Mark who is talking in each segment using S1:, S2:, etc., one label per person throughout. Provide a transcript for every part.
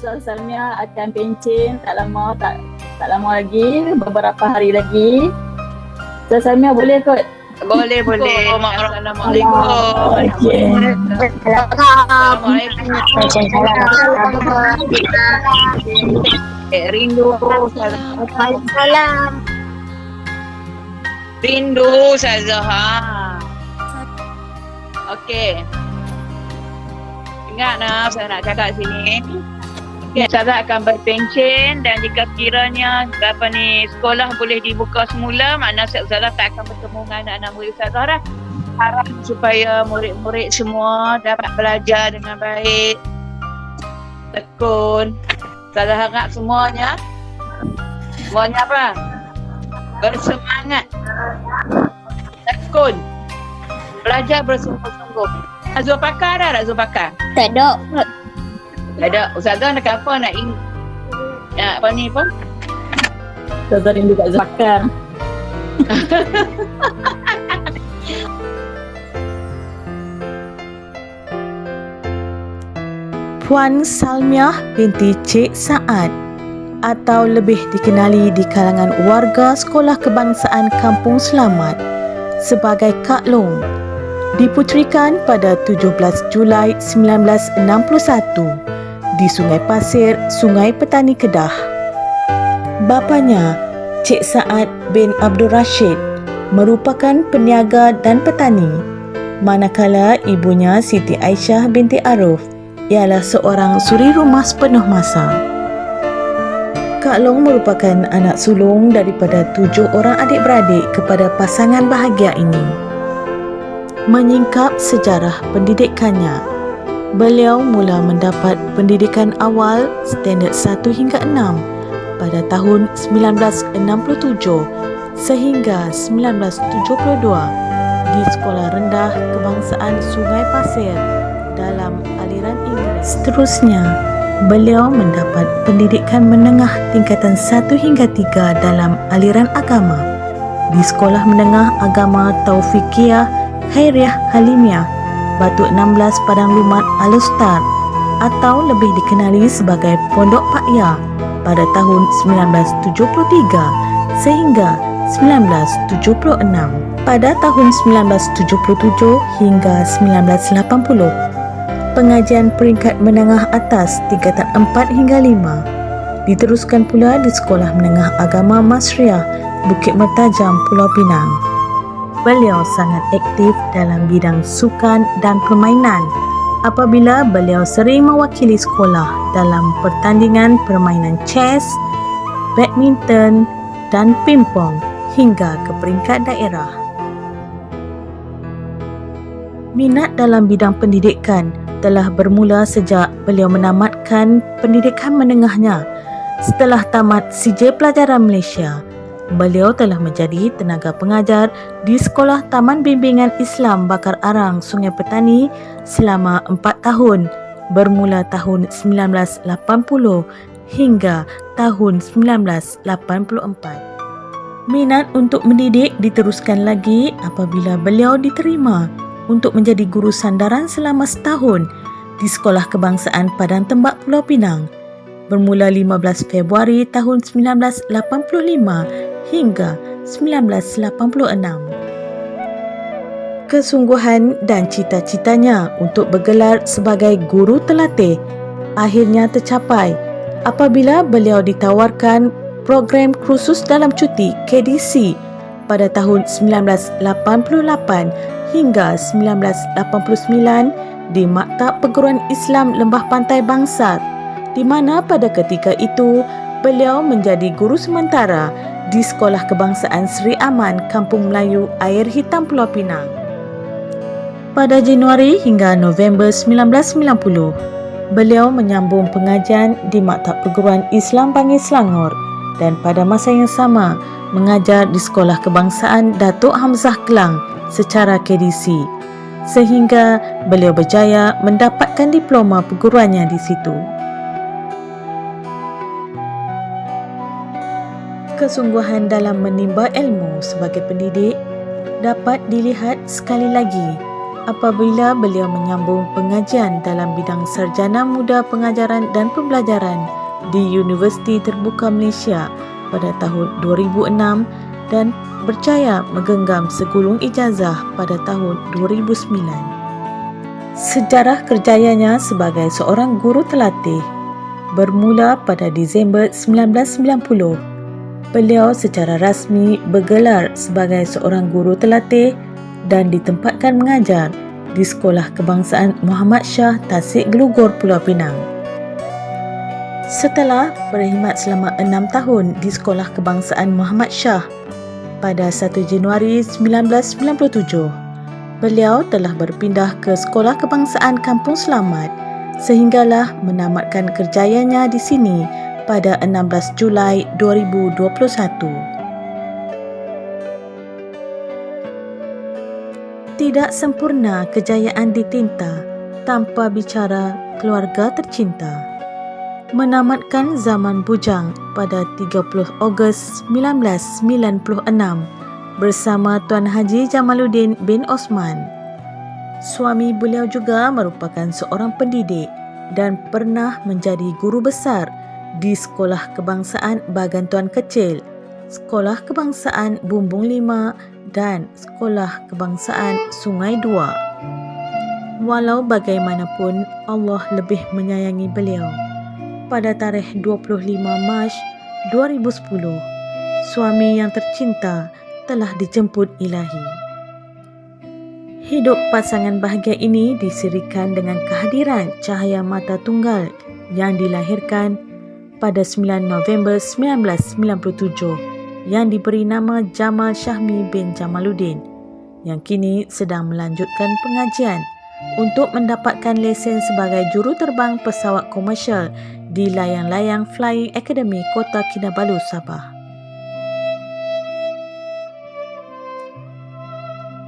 S1: Ustaz Salmia akan pencen tak lama lagi, beberapa hari lagi. Ustaz Salmia boleh kot?
S2: Boleh. Assalamualaikum.
S1: Okey.
S2: Rindu.
S3: Waalaikumsalam.
S2: Rindu Ustazah. Okey. Ingat saya nak cakap sini. Okay, Ustazah akan berpencen dan jika kiranya sekolah boleh dibuka semula, makna Ustazah tak akan bertemu dengan anak-anak murid Ustazah dah. Harap supaya murid-murid semua dapat belajar dengan baik, tekun. Ustazah harap semuanya apa? Bersemangat, tekun, belajar bersungguh-sungguh. Azul Pakar dah tak Azul Pakar?
S3: Tak ada.
S2: Tak ada. Ustazah nak apa? Nak apa ni pun?
S1: Ustazah rindu kat Zakar.
S4: Puan Salmiah binti Cik Saad atau lebih dikenali di kalangan warga Sekolah Kebangsaan Kampung Selamat sebagai Kak Long, diputrikan pada 17 Julai 1961 di Sungai Pasir, Sungai Petani Kedah. Bapanya, Cik Saad bin Abdul Rashid, merupakan peniaga dan petani, manakala ibunya Siti Aisyah binti Aruf ialah seorang suri rumah sepenuh masa. Kak Long merupakan anak sulung daripada 7 orang adik-beradik kepada pasangan bahagia ini. Menyingkap sejarah pendidikannya, beliau mula mendapat pendidikan awal standard 1 hingga 6 pada tahun 1967 sehingga 1972 di Sekolah Rendah Kebangsaan Sungai Pasir dalam aliran Inggeris. Seterusnya, beliau mendapat pendidikan menengah tingkatan 1 hingga 3 dalam aliran agama di Sekolah Menengah Agama Taufiqiyah Khairiah Halimiyah Batu 16 Padang Lumat Al-Ustad atau lebih dikenali sebagai Pondok Pak Ya pada tahun 1973 sehingga 1976. Pada tahun 1977 hingga 1980, pengajian peringkat menengah atas tingkatan 4 hingga 5 diteruskan pula di Sekolah Menengah Agama Masriah Bukit Mertajam, Pulau Pinang. Beliau sangat aktif dalam bidang sukan dan permainan apabila beliau sering mewakili sekolah dalam pertandingan permainan chess, badminton dan pingpong hingga ke peringkat daerah. Minat dalam bidang pendidikan telah bermula sejak beliau menamatkan pendidikan menengahnya. Setelah tamat CJ Pelajaran Malaysia, beliau telah menjadi tenaga pengajar di Sekolah Taman Bimbingan Islam Bakar Arang, Sungai Petani selama 4 tahun bermula tahun 1980 hingga tahun 1984. Minat untuk mendidik diteruskan lagi apabila beliau diterima untuk menjadi guru sandaran selama setahun di Sekolah Kebangsaan Padang Tembak, Pulau Pinang bermula 15 Februari tahun 1985 hingga 1986. Kesungguhan dan cita-citanya untuk bergelar sebagai guru telatih akhirnya tercapai apabila beliau ditawarkan program kursus dalam cuti KDC pada tahun 1988 hingga 1989 di Maktab Perguruan Islam Lembah Pantai Bangsar, di mana pada ketika itu beliau menjadi guru sementara di Sekolah Kebangsaan Seri Aman Kampung Melayu Air Hitam, Pulau Pinang. Pada Januari hingga November 1990, beliau menyambung pengajian di Maktab Perguruan Islam Bangil Selangor dan pada masa yang sama mengajar di Sekolah Kebangsaan Datuk Hamzah Kelang secara KDC sehingga beliau berjaya mendapatkan diploma perguruannya di situ. Kesungguhan dalam menimba ilmu sebagai pendidik dapat dilihat sekali lagi apabila beliau menyambung pengajian dalam bidang sarjana muda pengajaran dan pembelajaran di Universiti Terbuka Malaysia pada tahun 2006 dan berjaya menggenggam segulung ijazah pada tahun 2009. Sejarah kerjayanya sebagai seorang guru terlatih bermula pada Disember 1990. Beliau secara rasmi bergelar sebagai seorang guru terlatih dan ditempatkan mengajar di Sekolah Kebangsaan Muhammad Shah, Tasik Gelugor, Pulau Pinang. Setelah berkhidmat selama 6 tahun di Sekolah Kebangsaan Muhammad Shah, pada 1 Januari 1997, beliau telah berpindah ke Sekolah Kebangsaan Kampung Selamat sehinggalah menamatkan kerjayanya di sini pada 16 Julai 2021. Tidak sempurna kejayaan ditinta tanpa bicara keluarga tercinta. Menamatkan zaman bujang pada 30 Ogos 1996 bersama Tuan Haji Jamaluddin bin Osman. Suami beliau juga merupakan seorang pendidik dan pernah menjadi guru besar di Sekolah Kebangsaan Bagantuan Kecil, Sekolah Kebangsaan Bumbung 5 dan Sekolah Kebangsaan Sungai 2. Walau bagaimanapun, Allah lebih menyayangi beliau. Pada tarikh 25 Mac 2010, suami yang tercinta telah dijemput ilahi. Hidup pasangan bahagia ini disirikan dengan kehadiran cahaya mata tunggal yang dilahirkan pada 9 November 1997 yang diberi nama Jamal Syahmi bin Jamaluddin yang kini sedang melanjutkan pengajian untuk mendapatkan lesen sebagai juruterbang pesawat komersial di layang-layang Flying Academy Kota Kinabalu, Sabah.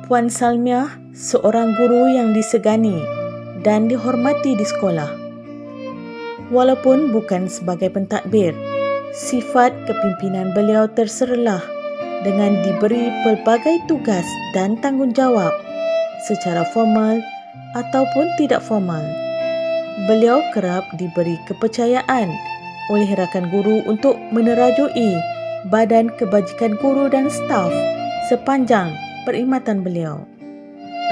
S4: Puan Salmiah, seorang guru yang disegani dan dihormati di sekolah. Walaupun bukan sebagai pentadbir, sifat kepimpinan beliau terserlah dengan diberi pelbagai tugas dan tanggungjawab secara formal ataupun tidak formal. Beliau kerap diberi kepercayaan oleh rakan guru untuk menerajui badan kebajikan guru dan staf sepanjang perkhidmatan beliau.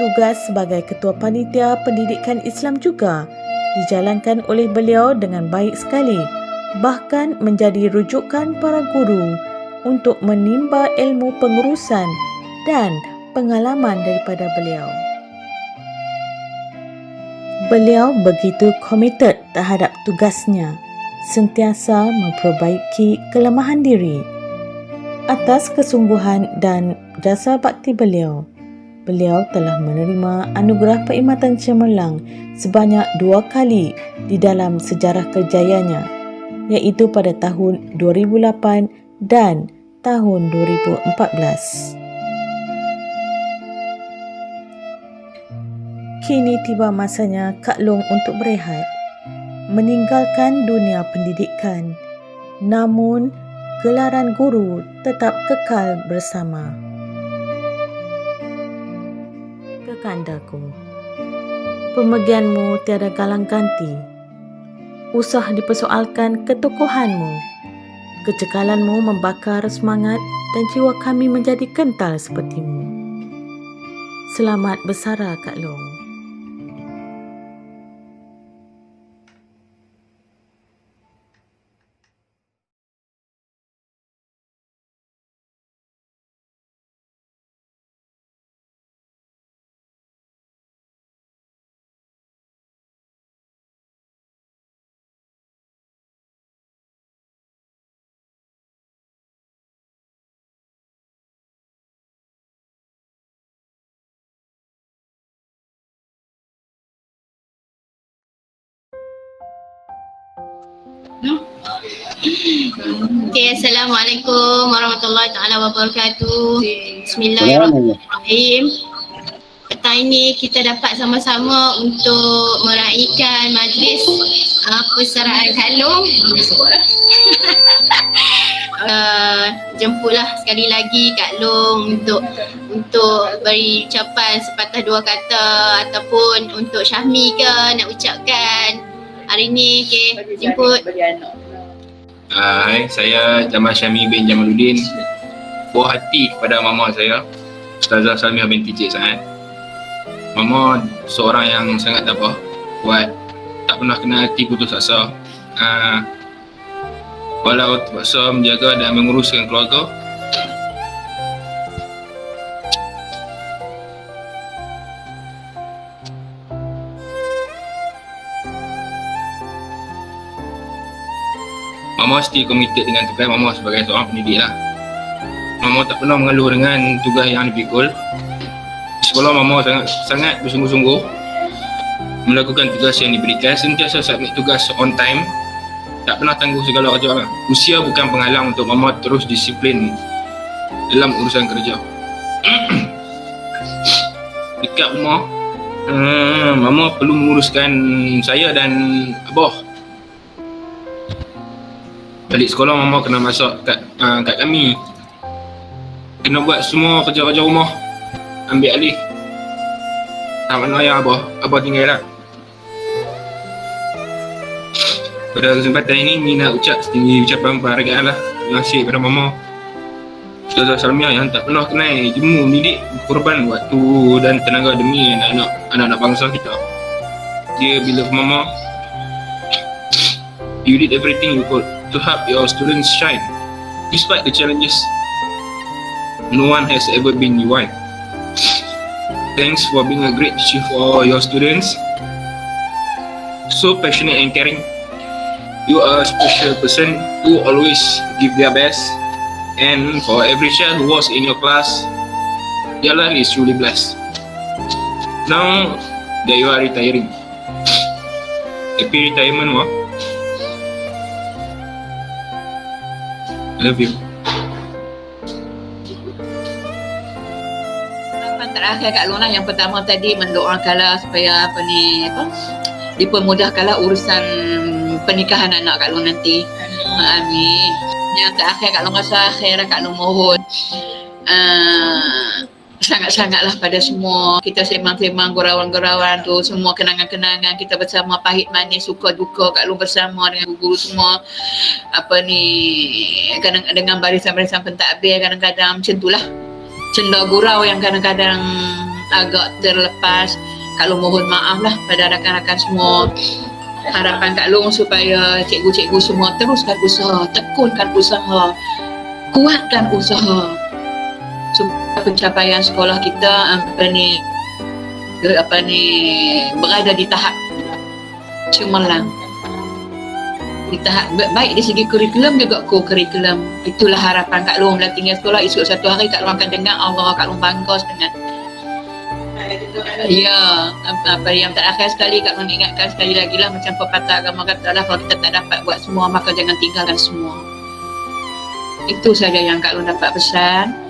S4: Tugas sebagai Ketua Panitia Pendidikan Islam juga dijalankan oleh beliau dengan baik sekali, bahkan menjadi rujukan para guru untuk menimba ilmu pengurusan dan pengalaman daripada beliau. Beliau begitu komited terhadap tugasnya, sentiasa memperbaiki kelemahan diri. Atas kesungguhan dan jasa bakti beliau, beliau telah menerima anugerah perkhidmatan cemerlang sebanyak 2 kali di dalam sejarah kerjayanya, iaitu pada tahun 2008 dan tahun 2014. Kini tiba masanya Kak Long untuk berehat, meninggalkan dunia pendidikan. Namun, gelaran guru tetap kekal bersama. Kekandaku, pemergianmu tiada galang ganti. Usah dipersoalkan ketokohanmu. Kecekalanmu membakar semangat dan jiwa kami menjadi kental sepertimu. Selamat bersara, Kak Long.
S3: Okay, Assalamualaikum warahmatullahi taala wabarakatuh. Bismillahirrahmanirrahim. petang ini kita dapat sama-sama untuk meraihkan majlis persaraan Kak Long. Jemputlah sekali lagi Kak Long untuk beri ucapan sepatah dua kata ataupun untuk Syahmi ke nak ucapkan hari ni. Okey, jemput.
S5: Hai, saya Jamal Syahmi bin Jamaluddin. Buah hati kepada mama saya, Ustazah Salmiah binti Cik Sa'ad. Mama seorang yang sangat kuat, tak pernah kena hati putus asa. Walau terpaksa menjaga dan menguruskan keluarga, Mama still committed dengan tugas Mama sebagai seorang pendidik lah. Mama tak pernah mengeluh dengan tugas yang dipikul. Di sekolah Mama sangat bersungguh-sungguh melakukan tugas yang diberikan, sentiasa submit tugas on time, tak pernah tangguh segala kerja. Usia bukan penghalang untuk Mama terus disiplin dalam urusan kerja. Dekat rumah, Mama perlu menguruskan saya dan Abah. Balik sekolah Mama kena masak kat kami. Kena buat semua kerja-kerja rumah, ambil alih. Tak mana ayah Abah tinggal lah. Pada kesempatan ini nak ucap setinggi ucapan penghargaan lah. Terima kasih kepada Mama Ustazah Salmiah yang tak pernah kenal jemu mendidik, berkorban waktu dan tenaga demi anak-anak bangsa kita. Dia bila Mama, you did everything you could to help your students shine. Despite the challenges, no one has ever been your wife. Thanks for being a great teacher for your students. So passionate and caring. You are a special person who always give their best. And for every child who was in your class, their life is truly blessed. Now that you are retiring, happy retirement, Ma. I love you.
S2: Harapan terakhir Kak Long lah, yang pertama tadi mendoakanlah supaya dipermudahkanlah urusan pernikahan anak Kak Long nanti. Amin. Yang terakhir Kak Long rasa akhir Kak Long mohon sangat-sangatlah pada semua kita sembang-sembang gurauan-gurauan tu, semua kenangan-kenangan kita bersama, pahit manis suka duka Kak Long bersama dengan guru semua, kadang dengan barisan-barisan pentadbir, kadang-kadang macam itulah cenda gurau yang kadang-kadang agak terlepas. Kak Long mohon maaf lah pada rakan-rakan semua. Harapan Kak Long supaya cikgu-cikgu semua teruskan usaha, tekunkan usaha, kuatkan usaha supaya pencapaian sekolah kita berada di tahap cemerlang, di tahap baik di segi kurikulum juga co-kurikulum. Itulah harapan Kak Long bila tinggal sekolah. Esok satu hari Kak Long akan dengar Allah, Kak Long bangga sangat. Ya, yang terakhir sekali Kak Long ingatkan sekali lagi lah, macam pepatah agama kata lah, kalau kita tak dapat buat semua maka jangan tinggalkan semua. Itu saja yang Kak Long dapat pesan.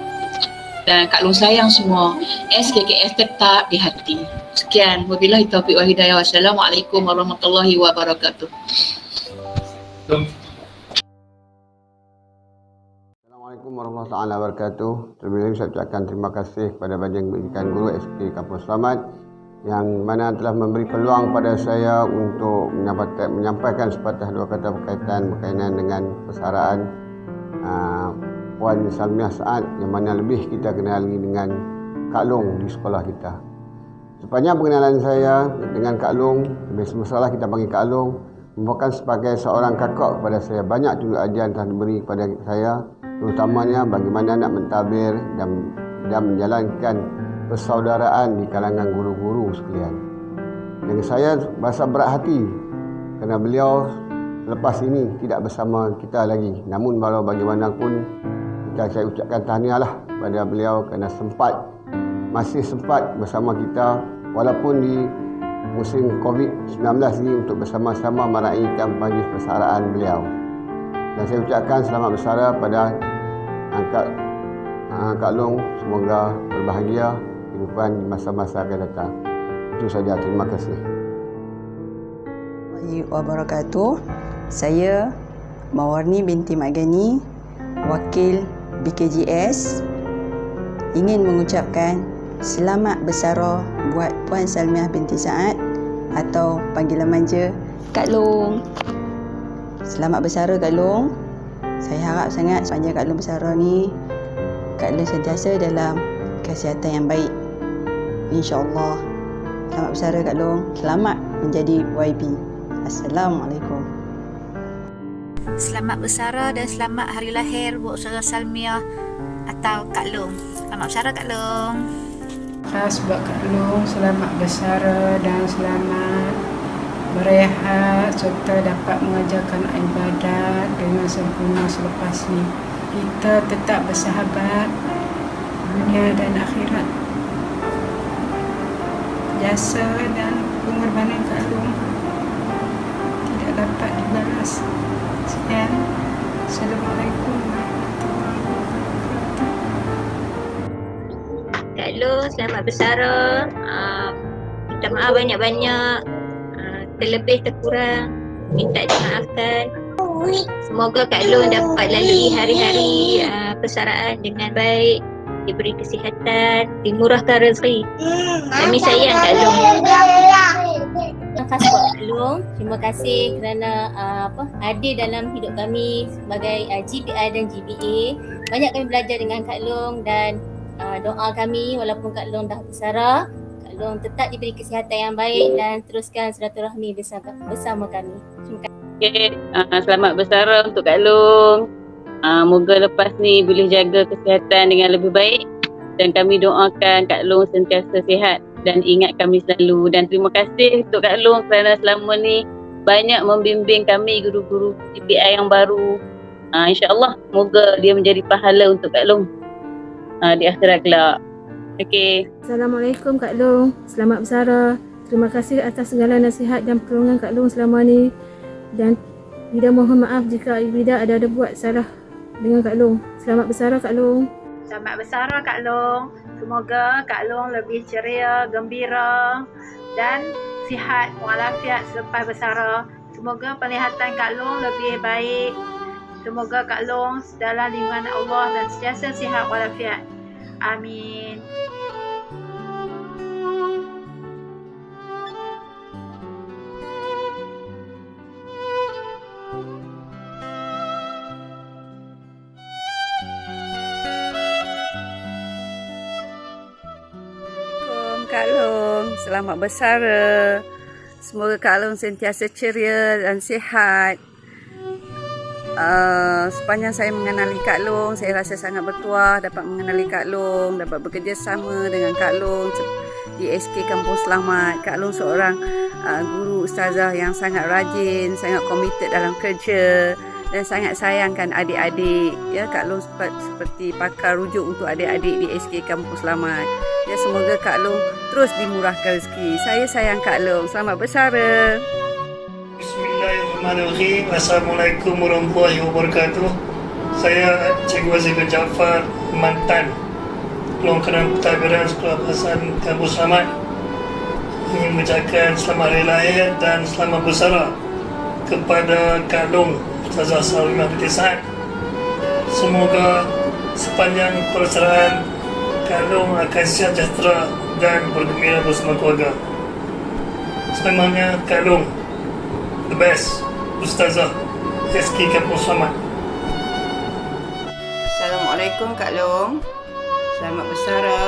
S2: Dan Kak Long sayang semua. SKKS tetap di hati. Sekian. Wabillahi taufiq wal hidayah. Wassalamualaikum warahmatullahi wabarakatuh.
S6: Assalamualaikum warahmatullahi wabarakatuh. Terlebih dahulu saya ucapkan terima kasih kepada Badan Pendidikan Guru SK Kampus Selamat yang mana telah memberi peluang pada saya untuk menyampaikan sepatah dua kata berkaitan dengan persaraan Puan Salmiah Sa'ad, yang mana lebih kita kenali dengan Kak Long di sekolah kita. Sepanjang pengenalan saya dengan Kak Long, lebih semestilah kita panggil Kak Long, merupakan sebagai seorang kakak kepada saya. Banyak tunjuk ajaran telah diberi kepada saya, terutamanya bagaimana nak mentadbir dan menjalankan persaudaraan di kalangan guru-guru sekalian. Jadi saya berasa berat hati kerana beliau lepas ini tidak bersama kita lagi. Namun walau bagaimanapun, saya ucapkan tahniahlah kepada beliau kerana masih sempat bersama kita walaupun di musim COVID-19 ini untuk bersama-sama meraihkan majlis persaraan beliau. Dan saya ucapkan selamat bersara pada Kak Long, semoga berbahagia di kehidupan di masa-masa akan datang. Itu saja, terima kasih.
S7: Warahmatullahi wabarakatuh. Saya Mawarni binti Mak Gani, wakil BKJS, ingin mengucapkan selamat bersara buat Puan Salmiah binti Saad atau panggilan manja Kak Long. Selamat bersara Kak Long. Saya harap sangat sepanjang Kak Long bersara ni, Kak Long sentiasa dalam kesihatan yang baik, InsyaAllah. Selamat bersara Kak Long. Selamat menjadi YB. Assalamualaikum.
S8: Selamat bersara dan selamat hari lahir buat Ustazah Salmiah atau Kak Long. Selamat bersara Kak Long.
S9: Khas buat Kak Long, selamat bersara dan selamat berehat serta dapat mengajarkan ibadat dengan sempurna selepas ni. Kita tetap bersahabat dunia dan akhirat. Jasa dan pengorbanan Kak Long tidak dapat dibalas. Sekian. Assalamualaikum warahmatullahi wabarakatuh.
S10: Kak Long, selamat bersara. Minta maaf banyak-banyak. Terlebih terkurang, minta dimaafkan. Semoga Kak Long dapat lalui hari-hari persaraan dengan baik, diberi kesihatan, dimurahkan rezeki. Kami sayang Kak Long.
S11: Terima kasih buat Kak Long. Terima kasih kerana hadir dalam hidup kami sebagai GPI dan GBA. Banyak kami belajar dengan Kak Long dan doa kami walaupun Kak Long dah bersara, Kak Long tetap diberi kesihatan yang baik dan teruskan silaturahmi bersama kami. Terima kasih.
S2: Okay, selamat bersara untuk Kak Long. Moga lepas ni boleh jaga kesihatan dengan lebih baik dan kami doakan Kak Long sentiasa sihat dan ingat kami selalu. Dan terima kasih untuk Kak Long kerana selama ni banyak membimbing kami guru-guru GPI yang baru. InsyaAllah moga dia menjadi pahala untuk Kak Long di akhirat kelak. Okey.
S12: Assalamualaikum Kak Long. Selamat bersara. Terima kasih atas segala nasihat dan pertolongan Kak Long selama ni. Dan Ida mohon maaf jika Ida ada buat salah dengan Kak Long. Selamat bersara Kak Long.
S8: Selamat bersara Kak Long. Semoga Kak Long lebih ceria, gembira dan sihat walafiat selepas bersara. Semoga penglihatan Kak Long lebih baik. Semoga Kak Long dalam lindungan Allah dan sentiasa sihat walafiat. Amin.
S7: Kak Long, selamat bersara. Semoga Kak Long sentiasa ceria dan sihat. Sepanjang saya mengenali Kak Long, saya rasa sangat bertuah dapat mengenali Kak Long, dapat bekerjasama dengan Kak Long di SK Kampung Selamat. Kak Long seorang guru ustazah yang sangat rajin, sangat komited dalam kerja dan sangat sayangkan adik-adik. Ya, Kak Long seperti pakar rujuk untuk adik-adik di SK Kampung Selamat. Ya, semoga Kak Long terus dimurahkan rezeki. Saya sayang Kak Long. Selamat bersara.
S13: Bismillahirrahmanirrahim. Assalamualaikum warahmatullahi wabarakatuh. Saya Cikgu Azifah Jaafar, mantan Kelongkaran Pentadbiran Sekolah Pasan Kampus Selamat, ingin mengucapkan selamat hari lahir dan selamat bersara kepada Kak Long Ustazah Salmiah binti Saad. Semoga sepanjang persaraan Kak Long akan sihat sejahtera dan bergembira bersama keluarga. Sememangnya Kak Long the best Ustazah SK Kampus Selamat.
S7: Assalamualaikum Kak Long. Selamat bersara.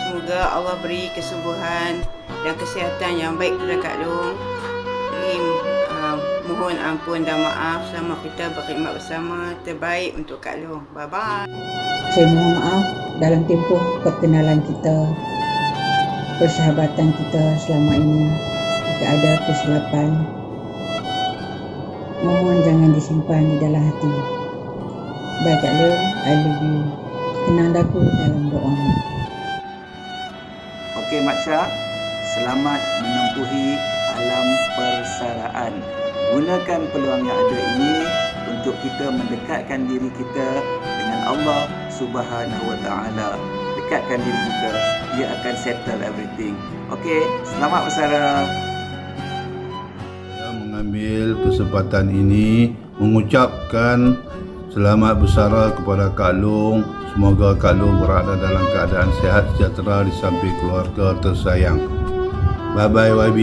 S7: Semoga Allah beri kesubuhan dan kesihatan yang baik kepada Kak Long. Mohon ampun dan maaf selama kita berkhidmat bersama. Terbaik untuk Kak Long. Bye-bye.
S14: Saya mohon maaf dalam tempoh perkenalan kita, persahabatan kita selama ini, jika ada kesilapan, mohon jangan disimpan di dalam hati. Bye Kak Long, I love you. Kenang aku dalam doa.
S15: Okey Mak Syah, selamat menempuhi alam persaraan. Gunakan peluang yang ada ini untuk kita mendekatkan diri kita dengan Allah Subhanahu Wa Taala. dekatkan diri kita, dia akan settle everything. Okey, selamat bersara.
S16: Saya mengambil kesempatan ini mengucapkan selamat bersara kepada Kak Long. Semoga Kak Long berada dalam keadaan sihat sejahtera di samping keluarga tersayang. Bye-bye YB.